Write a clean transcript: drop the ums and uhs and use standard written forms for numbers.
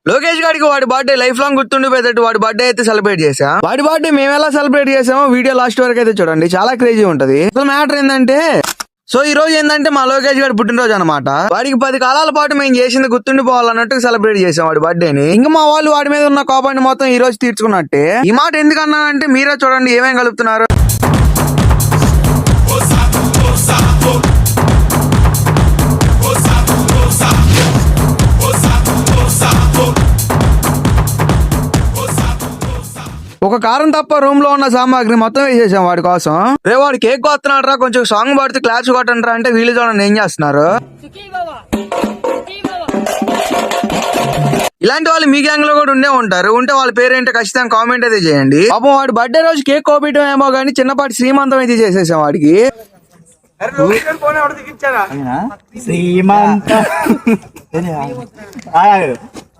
లోకేష్ గారికి వాడి birthday life long గుర్తుండిపోయేటట్టు వాడి బర్త్డే అయితే సెలబ్రేట్ చేసాం. వాడి బర్త్డే మేము ఎలా సెలబ్రేట్ చేసామో వీడియో లాస్ట్ వరకు అయితే చూడండి, చాలా క్రేజీ ఉంటది. అసలు మ్యాటర్ ఏంటంటే, సో ఈ రోజు ఏంటంటే మా లోకేష్ గారి పుట్టినరోజు అనమాట. వాడికి 10 కాలాల పాటు మేము చేసింది గుర్తుండిపోవాలన్నట్టు సెలబ్రేట్ చేసాం వాడి బర్త్డేని. ఇంకా మా వాళ్ళు వాడి మీద ఉన్న కోపాన్ని మొత్తం ఈ రోజు తీర్చుకున్నట్టే. ఈ మాట ఎందుకన్నానంటే మీరే చూడండి ఏమేం కలుపుతున్నారు. ఒక కారం తప్ప రూమ్ లో ఉన్న సామాగ్రి మొత్తం వేసేసాం వాడి కోసం. రే వాడు కేక్ కొస్తున్నాడు రా, కొంచెం సాంగ్ పాడుతూ క్లాప్స్ కొట్టండి అంటే వీళ్ళు చూడండి ఏం చేస్తున్నారు. ఇలాంటి వాళ్ళు మీ గ్యాంగ్ లో కూడా ఉండే ఉంటారు. ఉంటే వాళ్ళ పేరేంటో ఖచ్చితంగా కామెంట్ అయితే చేయండి. పాపం వాడి బర్త్డే రోజు కేక్ కోపించడం ఏమో గానీ చిన్నపాటి శ్రీమంతం అయితే చేసేసాం వాడికి. శ్రీమంతం